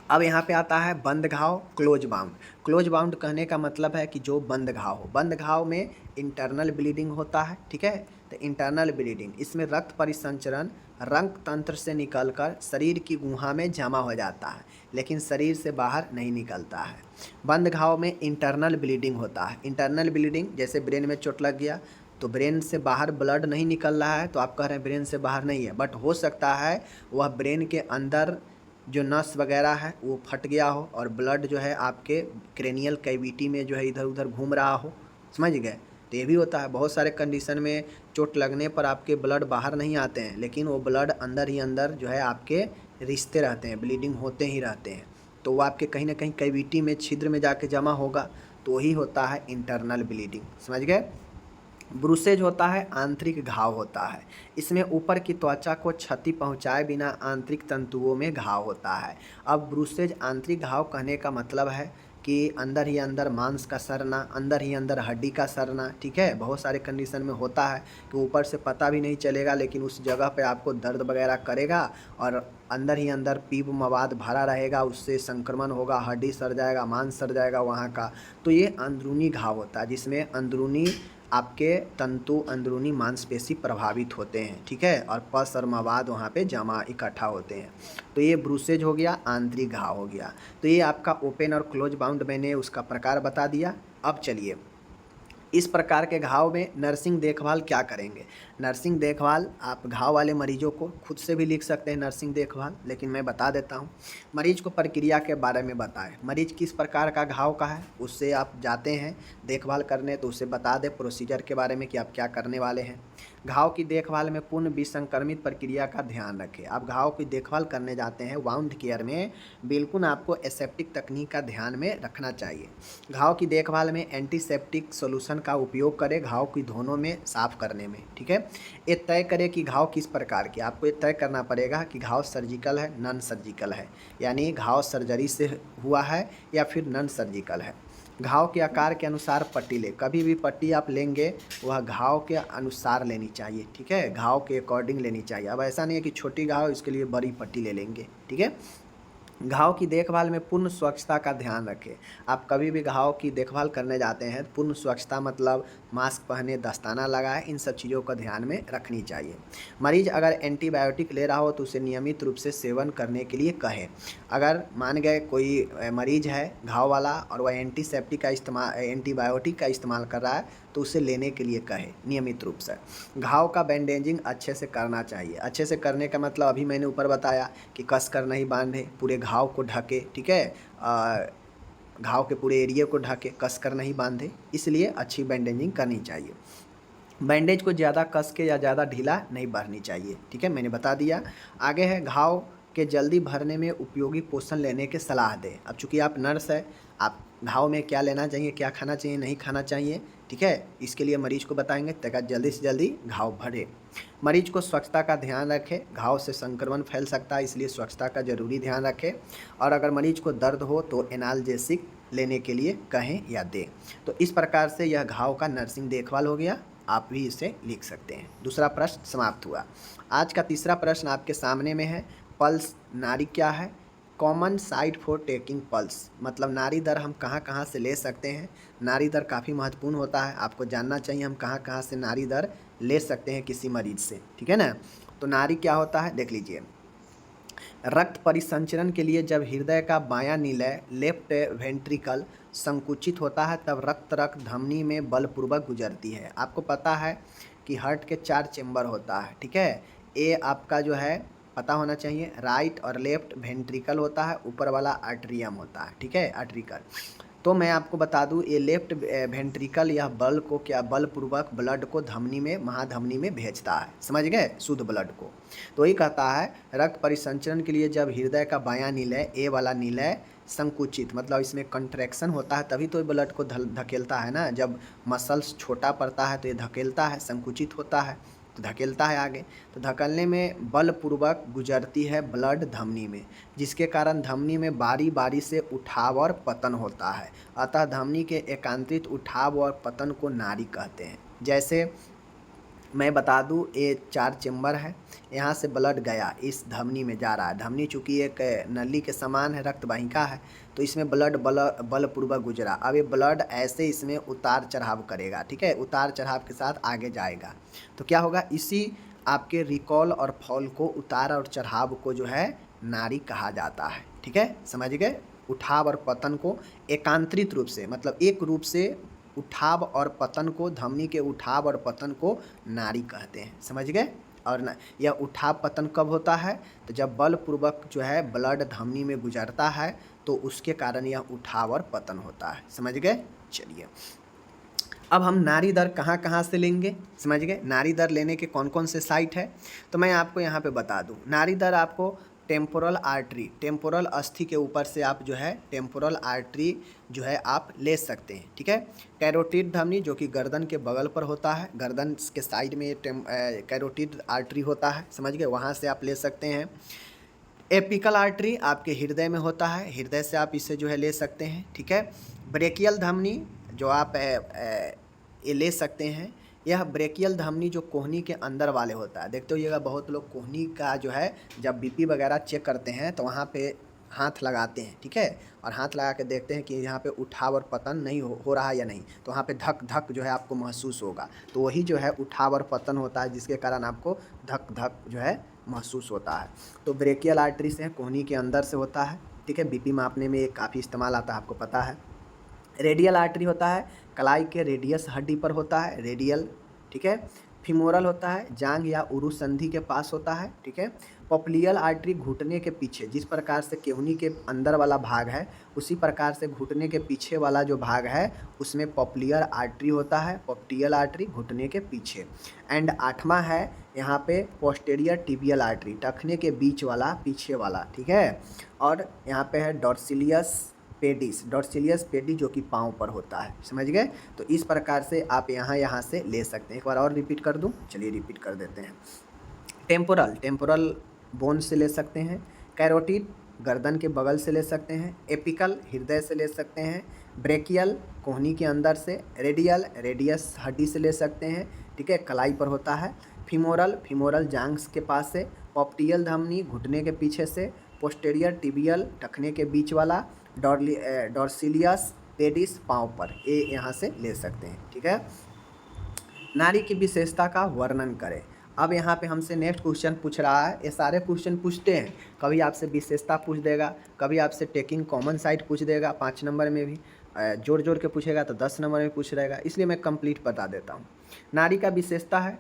अब यहाँ पे आता है बंद घाव, क्लोज बाउंड। क्लोज बाउंड कहने का मतलब है कि जो बंद घाव हो। बंद घाव में इंटरनल ब्लीडिंग होता है, ठीक है, तो इंटरनल ब्लीडिंग इसमें रक्त परिसंचरण रक्त तंत्र से निकलकर शरीर की गुहा में जमा हो जाता है लेकिन शरीर से बाहर नहीं निकलता है। बंद घाव में इंटरनल ब्लीडिंग होता है। इंटरनल ब्लीडिंग जैसे ब्रेन में चोट लग गया तो ब्रेन से बाहर ब्लड नहीं निकल रहा है तो आप कह रहे हैं ब्रेन से बाहर नहीं है, बट हो सकता है वह ब्रेन के अंदर जो नस वगैरह है वो फट गया हो और ब्लड जो है आपके क्रेनियल कैविटी में जो है इधर उधर घूम रहा हो, समझ गए। तो ये भी होता है, बहुत सारे कंडीशन में चोट लगने पर आपके ब्लड बाहर नहीं आते हैं लेकिन वो ब्लड अंदर ही अंदर जो है आपके रिश्ते रहते हैं, ब्लीडिंग होते ही रहते हैं, तो वो आपके कहीं ना कहीं कैविटी में छिद्र में जाके जमा होगा, तो वही होता है इंटरनल ब्लीडिंग, समझ गए। ब्रूसेज होता है आंतरिक घाव होता है, इसमें ऊपर की त्वचा को क्षति पहुंचाए बिना आंतरिक तंतुओं में घाव होता है। अब ब्रूसेज आंतरिक घाव कहने का मतलब है कि अंदर ही अंदर मांस का सड़ना, अंदर ही अंदर हड्डी का सड़ना, ठीक है, बहुत सारे कंडीशन में होता है कि ऊपर से पता भी नहीं चलेगा लेकिन उस जगह पे आपको दर्द वगैरह करेगा और अंदर ही अंदर पीप मवाद भरा रहेगा, उससे संक्रमण होगा, हड्डी सड़ जाएगा, मांस सड़ जाएगा वहाँ का, तो ये अंदरूनी घाव होता है जिसमें अंदरूनी आपके तंतु अंदरूनी मांसपेशी प्रभावित होते हैं, ठीक है, और पस और मवाद वहाँ पे जमा इकट्ठा होते हैं, तो ये ब्रूसेज हो गया, आंतरिक घाव हो गया। तो ये आपका ओपन और क्लोज बाउंड मैंने उसका प्रकार बता दिया। अब चलिए इस प्रकार के घाव में नर्सिंग देखभाल क्या करेंगे। नर्सिंग देखभाल आप घाव वाले मरीजों को खुद से भी लिख सकते हैं नर्सिंग देखभाल, लेकिन मैं बता देता हूँ। मरीज को प्रक्रिया के बारे में बताएं, मरीज किस प्रकार का घाव का है उससे आप जाते हैं देखभाल करने तो उसे बता दें प्रोसीजर के बारे में कि आप क्या करने वाले हैं। घाव की देखभाल में पूर्ण विसंक्रमित प्रक्रिया का ध्यान रखें। आप घाव की देखभाल करने जाते हैं वाउंड केयर में, बिल्कुल आपको एसेप्टिक तकनीक का ध्यान में रखना चाहिए। घाव की देखभाल में एंटीसेप्टिक सॉल्यूशन का उपयोग करें घाव की धोनों में साफ करने में, ठीक है। ये तय करें कि घाव किस प्रकार की, आपको ये तय करना पड़ेगा कि घाव सर्जिकल है नॉन सर्जिकल है, यानी घाव सर्जरी से हुआ है या फिर नॉन सर्जिकल है। घाव के आकार के अनुसार पट्टी लें। कभी भी पट्टी आप लेंगे वह घाव के अनुसार लेनी चाहिए, ठीक है, घाव के अकॉर्डिंग लेनी चाहिए। अब ऐसा नहीं है कि छोटी घाव इसके लिए बड़ी पट्टी ले लेंगे, ठीक है। घाव की देखभाल में पूर्ण स्वच्छता का ध्यान रखें। आप कभी भी घाव की देखभाल करने जाते हैं पूर्ण स्वच्छता मतलब मास्क पहने, दस्ताना लगाए, इन सब चीज़ों का ध्यान में रखनी चाहिए। मरीज अगर एंटीबायोटिक ले रहा हो तो उसे नियमित रूप से सेवन करने के लिए कहें। अगर मान गए कोई मरीज है घाव वाला और वह एंटीबायोटिक का इस्तेमाल कर रहा है तो उसे लेने के लिए कहे नियमित रूप से। घाव का बैंडेजिंग अच्छे से करना चाहिए। अच्छे से करने का मतलब अभी मैंने ऊपर बताया कि कस कर नहीं बांधे, पूरे घाव को ढके, ठीक है, घाव के पूरे एरिया को ढके, कस कर नहीं बांधे, इसलिए अच्छी बैंडेजिंग करनी चाहिए। बैंडेज को ज़्यादा कस के या ज़्यादा ढीला नहीं भरनी चाहिए, ठीक है, मैंने बता दिया। आगे है घाव के जल्दी भरने में उपयोगी पोषण लेने की सलाह दें। अब चूँकि आप नर्स है, आप घाव में क्या लेना चाहिए, क्या खाना चाहिए, नहीं खाना चाहिए, ठीक है, इसके लिए मरीज को बताएंगे ताकि जल्दी से जल्दी घाव भरे। मरीज को स्वच्छता का ध्यान रखें। घाव से संक्रमण फैल सकता है, इसलिए स्वच्छता का जरूरी ध्यान रखें। और अगर मरीज को दर्द हो तो एनाल्जेसिक लेने के लिए कहें या दें। तो इस प्रकार से यह घाव का नर्सिंग देखभाल हो गया, आप भी इसे लिख सकते हैं। दूसरा प्रश्न समाप्त हुआ। आज का तीसरा प्रश्न आपके सामने में है, पल्स नाड़ी क्या है? Common site for taking pulse, मतलब नाड़ी दर हम कहाँ कहाँ से ले सकते हैं। नाड़ी दर काफ़ी महत्वपूर्ण होता है, आपको जानना चाहिए हम कहाँ कहाँ से नाड़ी दर ले सकते हैं किसी मरीज से, ठीक है ना। तो नाड़ी क्या होता है देख लीजिए। रक्त परिसंचरण के लिए जब हृदय का बायां निलय लेफ्ट वेंट्रिकल संकुचित होता है तब रक्त धमनी में बलपूर्वक गुजरती है। आपको पता है कि हार्ट के 4 चेंबर होता है, ठीक है। ये आपका जो है पता होना चाहिए, राइट और लेफ्ट वेंट्रिकल होता है, ऊपर वाला आर्टरियम होता है, ठीक है, आर्टरिकल। तो मैं आपको बता दूं ये लेफ्ट वेंट्रिकल यह बलपूर्वक ब्लड को धमनी में महाधमनी में भेजता है, समझ गए, शुद्ध ब्लड को। तो ये कहता है रक्त परिसंचरण के लिए जब हृदय का बायां निलय ए वाला निलय संकुचित, मतलब इसमें कंट्रैक्शन होता है तभी तो ये ब्लड को धकेलता है ना। जब मसल्स छोटा पड़ता है तो ये धकेलता है, संकुचित होता है तो धकेलता है आगे। तो धकेलने में बलपूर्वक गुजरती है ब्लड धमनी में, जिसके कारण धमनी में बारी बारी से उठाव और पतन होता है। अतः धमनी के एकांतरित उठाव और पतन को नाड़ी कहते हैं। जैसे मैं बता दूं ये 4 चेंबर है, यहाँ से ब्लड गया इस धमनी में जा रहा है। धमनी चूँकि एक नली के समान है, रक्त वाहिका है, तो इसमें ब्लड बलपूर्वक गुजरा। अब ये ब्लड ऐसे इसमें उतार चढ़ाव करेगा, ठीक है, उतार चढ़ाव के साथ आगे जाएगा। तो क्या होगा, इसी आपके रिकॉल और फॉल को, उतार और चढ़ाव को जो है नाड़ी कहा जाता है, ठीक है, समझ गए। उठाव और पतन को एकांतरित रूप से, मतलब एक रूप से उठाव और पतन को, धमनी के उठाव और पतन को नाड़ी कहते हैं, समझ गए। और यह उठाव पतन कब होता है, तो जब बलपूर्वक जो है ब्लड धमनी में गुजरता है तो उसके कारण यह उठाव और पतन होता है, समझ गए। चलिए अब हम नाड़ी दर कहाँ कहाँ से लेंगे, समझ गए। नाड़ी दर लेने के कौन कौन से साइट है, तो मैं आपको यहाँ पे बता दूँ। नाड़ी दर आपको टेम्पोरल आर्टरी, टेम्पोरल अस्थि के ऊपर से आप जो है टेम्पोरल आर्टरी जो है आप ले सकते हैं, ठीक है। कैरोटिड धमनी जो कि गर्दन के बगल पर होता है, गर्दन के साइड में कैरोटिड आर्टरी होता है, समझ गए, वहाँ से आप ले सकते हैं। एपिकल आर्टरी आपके हृदय में होता है, हृदय से आप इसे जो है ले सकते हैं, ठीक है। ब्रेकियल धमनी जो आप ये ले सकते हैं, यह ब्रेकियल धमनी जो कोहनी के अंदर वाले होता है। देखते होइएगा बहुत लोग कोहनी का जो है जब बीपी वगैरह चेक करते हैं तो वहाँ पे हाथ लगाते हैं, ठीक है, और हाथ लगा के देखते हैं कि यहाँ पे उठाव और पतन नहीं हो रहा है या नहीं, तो वहाँ पे धक धक जो है आपको महसूस होगा, तो वही जो है उठाव और पतन होता है, जिसके कारण आपको धक धक जो है महसूस होता है। तो ब्रेकियल आर्टरी से कोहनी के अंदर से होता है, ठीक है, बीपी मापने में काफ़ी इस्तेमाल आता है, आपको पता है। रेडियल आर्टरी होता है कलाई के रेडियस हड्डी पर होता है, रेडियल, ठीक है। फीमोरल होता है जांघ या उरु संधि के पास होता है, ठीक है। पोप्लियल आर्टरी घुटने के पीछे, जिस प्रकार से केहूनी के अंदर वाला भाग है उसी प्रकार से घुटने के पीछे वाला जो भाग है उसमें पोप्लियर आर्टरी होता है, पोप्टियल आर्टरी घुटने के पीछे। एंड 8वां है यहाँ पे पोस्टेरियर टिबियल आर्टरी, टखने के बीच वाला, पीछे वाला, ठीक है। और यहाँ पे है डॉर्सिलियस पेडिस, डॉर्सिलियस पेडी जो कि पाँव पर होता है, समझ गए। तो इस प्रकार से आप यहाँ से ले सकते हैं। एक बार और रिपीट कर दूँ, चलिए रिपीट कर देते हैं। टेम्पोरल, टेम्पोरल बोन से ले सकते हैं। कैरोटिड गर्दन के बगल से ले सकते हैं। एपिकल हृदय से ले सकते हैं। ब्रेकियल कोहनी के अंदर से। रेडियल रेडियस हड्डी से ले सकते हैं, ठीक है, कलाई पर होता है। फीमोरल फीमोरल जांघ के पास से। पॉप्टियल धमनी घुटने के पीछे से। पोस्टेरियर टिबियल टखने के बीच वाला। डॉर्सिलियस पेडिस पाँव पर, ये यहाँ से ले सकते हैं, ठीक है। नारी की विशेषता का वर्णन करें। अब यहाँ पे हमसे नेक्स्ट क्वेश्चन पूछ रहा है, ये सारे क्वेश्चन पूछते हैं, कभी आपसे विशेषता पूछ देगा, कभी आपसे टेकिंग कॉमन साइड पूछ देगा 5 नंबर में भी, जोड़ जोड़ के पूछेगा तो 10 नंबर में पूछ रहेगा, इसलिए मैं कंप्लीट बता देता हूँ। नारी का विशेषता है,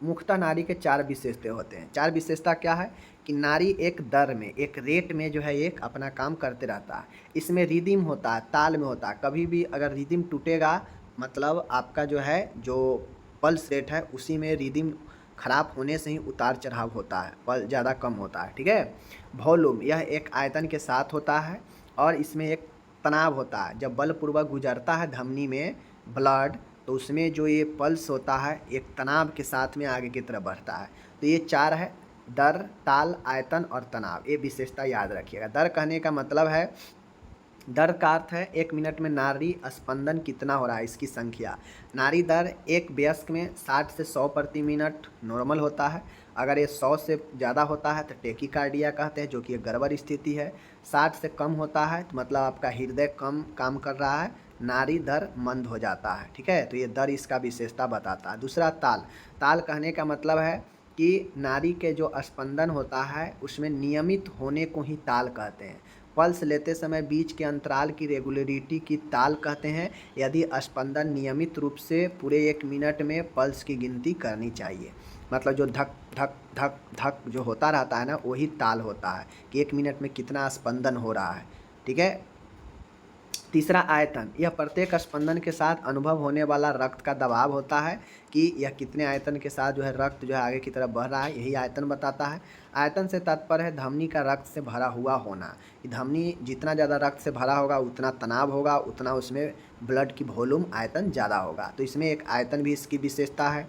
मुख्यतः नारी के 4 विशेषता होते हैं। 4 विशेषता क्या है कि नारी एक दर में, एक रेट में जो है एक अपना काम करते रहता है। इसमें रिदिम होता है, ताल में होता है। कभी भी अगर रिदिम टूटेगा मतलब आपका जो है जो पल्स रेट है उसी में रिदिम खराब होने से ही उतार चढ़ाव होता है, पल ज़्यादा कम होता है, ठीक है। वॉल्यूम, यह एक आयतन के साथ होता है और इसमें एक तनाव होता है। जब बलपूर्वक गुजरता है धमनी में ब्लड तो उसमें जो ये पल्स होता है एक तनाव के साथ में आगे की तरफ बढ़ता है। तो ये 4 है, दर, ताल, आयतन और तनाव। ये विशेषता याद रखिएगा। दर कहने का मतलब है, दर का अर्थ है 1 मिनट में नाड़ी स्पंदन कितना हो रहा है, इसकी संख्या। नाड़ी दर एक वयस्क में 60 से 100 प्रति मिनट नॉर्मल होता है। अगर ये 100 से ज़्यादा होता है तो टेकिकार्डिया कहते हैं, जो कि एक गड़बड़ स्थिति है। 60 से कम होता है तो मतलब आपका हृदय कम काम कर रहा है, नाड़ी दर मंद हो जाता है, ठीक है। तो ये दर इसका विशेषता बताता है। दूसरा ताल, ताल कहने का मतलब है कि नाड़ी के जो स्पंदन होता है उसमें नियमित होने को ही ताल कहते हैं। पल्स लेते समय बीच के अंतराल की रेगुलरिटी की ताल कहते हैं। यदि स्पंदन नियमित रूप से पूरे 1 मिनट में पल्स की गिनती करनी चाहिए, मतलब जो धक धक धक धक जो होता रहता है ना वही ताल होता है कि 1 मिनट में कितना स्पंदन हो रहा है, ठीक है। तीसरा आयतन, यह प्रत्येक स्पंदन के साथ अनुभव होने वाला रक्त का दबाव होता है कि यह कितने आयतन के साथ जो है रक्त जो है आगे की तरफ बढ़ रहा है, यही आयतन बताता है। आयतन से तात्पर्य है धमनी का रक्त से भरा हुआ होना। धमनी जितना ज़्यादा रक्त से भरा होगा उतना तनाव होगा, उतना उसमें ब्लड की वॉल्यूम आयतन ज़्यादा होगा। तो इसमें एक आयतन भी इसकी विशेषता है।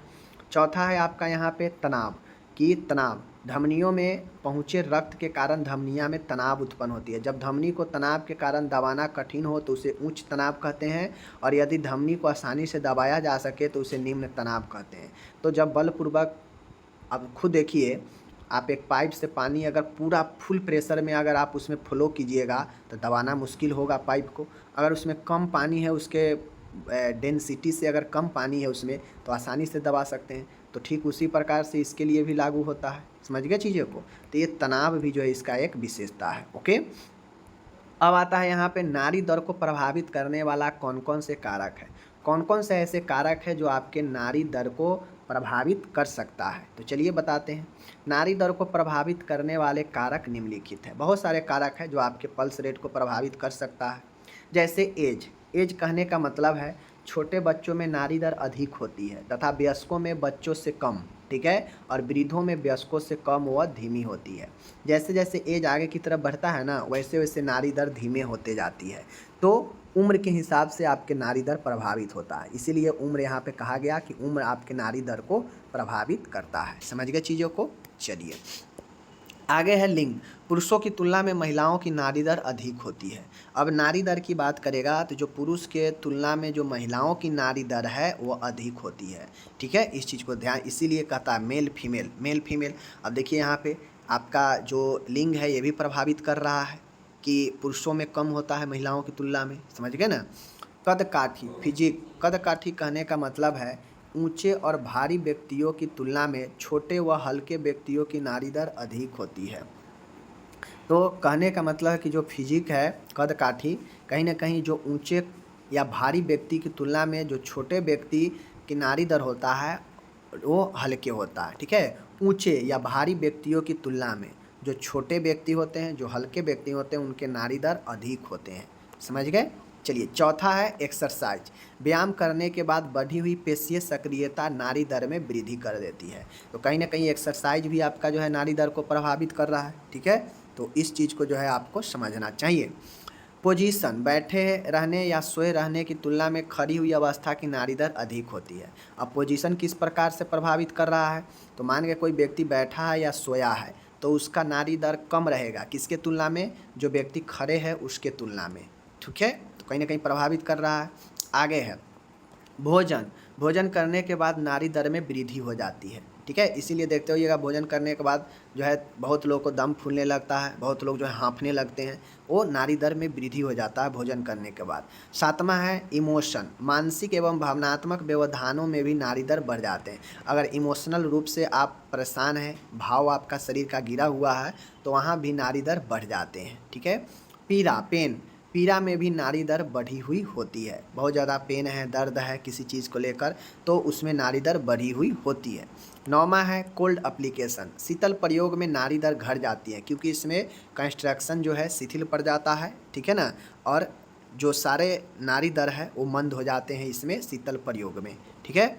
चौथा है आपका यहाँ पे तनाव, कि तनाव धमनियों में पहुँचे रक्त के कारण धमनियाँ में तनाव उत्पन्न होती है। जब धमनी को तनाव के कारण दबाना कठिन हो तो उसे उच्च तनाव कहते हैं, और यदि धमनी को आसानी से दबाया जा सके तो उसे निम्न तनाव कहते हैं। तो जब बलपूर्वक, अब खुद देखिए, आप एक पाइप से पानी अगर पूरा फुल प्रेशर में अगर आप उसमें फ्लो कीजिएगा तो दबाना मुश्किल होगा पाइप को। अगर उसमें कम पानी है, उसके डेंसिटी से अगर कम पानी है उसमें, तो आसानी से दबा सकते हैं। तो ठीक उसी प्रकार से इसके लिए भी लागू होता है, समझ गए चीज़ों को। तो ये तनाव भी जो है इसका एक विशेषता है, ओके। अब आता है यहाँ पे नाड़ी दर को प्रभावित करने वाला कौन कौन से कारक है, कौन कौन से ऐसे कारक है जो आपके नाड़ी दर को प्रभावित कर सकता है। तो चलिए बताते हैं। नाड़ी दर को प्रभावित करने वाले कारक निम्नलिखित है। बहुत सारे कारक है जो आपके पल्स रेट को प्रभावित कर सकता है। जैसे एज, एज कहने का मतलब है छोटे बच्चों में नाड़ी दर अधिक होती है तथा वयस्कों में बच्चों से कम, ठीक है, और वृद्धों में वयस्कों से कम व धीमी होती है। जैसे जैसे एज आगे की तरफ बढ़ता है ना, वैसे वैसे नाड़ी दर धीमे होते जाती है। तो उम्र के हिसाब से आपके नाड़ी दर प्रभावित होता है, इसीलिए उम्र यहाँ पे कहा गया कि उम्र आपके नाड़ी दर को प्रभावित करता है। समझ गए चीज़ों को। चलिए आगे है लिंग। पुरुषों की तुलना में महिलाओं की नाड़ी दर अधिक होती है। अब नाड़ी दर की बात करेगा तो जो पुरुष के तुलना में जो महिलाओं की नाड़ी दर है वो अधिक होती है, ठीक है। इस चीज़ को ध्यान, इसीलिए कहता है मेल फीमेल, मेल फीमेल। अब देखिए यहाँ पे आपका जो लिंग है ये भी प्रभावित कर रहा है कि पुरुषों में कम होता है महिलाओं की तुलना में, समझ गए ना। कद काठी, फिजिक, कद काठी कहने का मतलब है ऊंचे और भारी व्यक्तियों की तुलना में छोटे व हल्के व्यक्तियों की नाड़ी दर अधिक होती है। तो कहने का मतलब है कि जो फिजिक है, कद काठी, कहीं ना कहीं जो ऊंचे या भारी व्यक्ति की तुलना में जो छोटे व्यक्ति की नाड़ी दर होता है वो हल्के होता है, ठीक है। ऊंचे या भारी व्यक्तियों की तुलना में जो छोटे व्यक्ति होते हैं, जो हल्के व्यक्ति होते हैं, उनके नाड़ी दर अधिक होते हैं। समझ गए? चलिए, चौथा है एक्सरसाइज। व्यायाम करने के बाद बढ़ी हुई पेशीय सक्रियता नाड़ी दर में वृद्धि कर देती है। तो कहीं ना कहीं एक्सरसाइज भी आपका जो है नाड़ी दर को प्रभावित कर रहा है। ठीक है, तो इस चीज़ को जो है आपको समझना चाहिए। पोजीशन, बैठे रहने या सोए रहने की तुलना में खड़ी हुई अवस्था की नाड़ी दर अधिक होती है। अब पोजीशन किस प्रकार से प्रभावित कर रहा है? तो मान के कोई व्यक्ति बैठा है या सोया है तो उसका नाड़ी दर कम रहेगा, किसके तुलना में? जो व्यक्ति खड़े है उसके तुलना में। ठीक है, तो कहीं ना कहीं प्रभावित कर रहा है। आगे है भोजन। भोजन करने के बाद नाड़ी दर में वृद्धि हो जाती है। ठीक है, इसीलिए देखते होइएगा भोजन करने के बाद जो है बहुत लोगों को दम फूलने लगता है, बहुत लोग जो है हाँफने लगते हैं, वो नाड़ी दर में वृद्धि हो जाता है भोजन करने के बाद। सातवां है इमोशन। मानसिक एवं भावनात्मक व्यवधानों में भी नाड़ी दर बढ़ जाते हैं। अगर इमोशनल रूप से आप परेशान हैं, भाव आपका शरीर का गिरा हुआ है, तो वहाँ भी नाड़ी दर बढ़ जाते हैं। ठीक है, पीड़ा, पेन। पीड़ा में भी नाड़ी दर बढ़ी हुई होती है। बहुत ज़्यादा पेन है, दर्द है किसी चीज़ को लेकर, तो उसमें नाड़ी दर बढ़ी हुई होती है। नौवां है कोल्ड एप्लीकेशन। शीतल प्रयोग में नाड़ी दर घट जाती है, क्योंकि इसमें कंस्ट्रक्शन जो है शिथिल पड़ जाता है। ठीक है ना, और जो सारे नाड़ी दर है वो मंद हो जाते हैं इसमें शीतल प्रयोग में। ठीक है,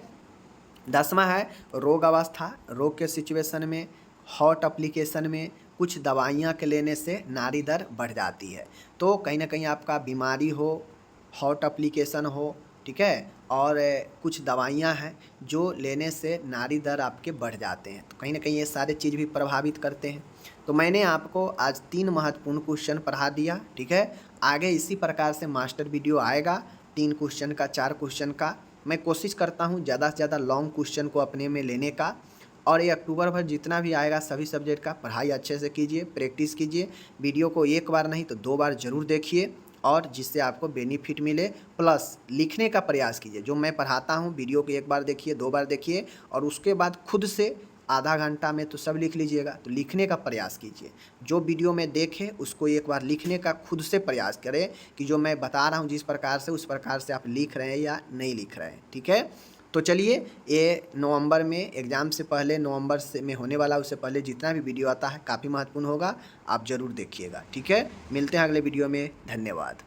10वां है रोग अवस्था। रोग के सिचुएशन में, हॉट एप्लीकेशन में कुछ दवाइयाँ के लेने से नाड़ी दर बढ़ जाती है। तो कहीं ना कहीं आपका बीमारी हो, हॉट एप्लीकेशन हो, ठीक है, और कुछ दवाइयाँ हैं जो लेने से नाड़ी दर आपके बढ़ जाते हैं। तो कहीं ना कहीं ये सारे चीज़ भी प्रभावित करते हैं। तो मैंने आपको आज 3 महत्वपूर्ण क्वेश्चन पढ़ा दिया। ठीक है, आगे इसी प्रकार से मास्टर वीडियो आएगा, 3 क्वेश्चन का, 4 क्वेश्चन का। मैं कोशिश करता हूँ ज़्यादा से ज़्यादा लॉन्ग क्वेश्चन को अपने में लेने का। और ये अक्टूबर भर जितना भी आएगा सभी सब्जेक्ट का पढ़ाई अच्छे से कीजिए, प्रैक्टिस कीजिए। वीडियो को एक बार नहीं तो 2 बार ज़रूर देखिए, और जिससे आपको बेनिफिट मिले। प्लस लिखने का प्रयास कीजिए। जो मैं पढ़ाता हूँ वीडियो को 1 बार देखिए, 2 बार देखिए, और उसके बाद खुद से आधा घंटा में तो सब लिख लीजिएगा। तो लिखने का प्रयास कीजिए। जो वीडियो में देखें उसको 1 बार लिखने का खुद से प्रयास करें कि जो मैं बता रहा हूँ जिस प्रकार से, उस प्रकार से आप लिख रहे हैं या नहीं लिख रहे हैं। ठीक है, तो चलिए, ये नवंबर में एग्ज़ाम से पहले, नवंबर से में होने वाला, उससे पहले जितना भी वीडियो आता है काफ़ी महत्वपूर्ण होगा, आप ज़रूर देखिएगा। ठीक है, मिलते हैं अगले वीडियो में। धन्यवाद।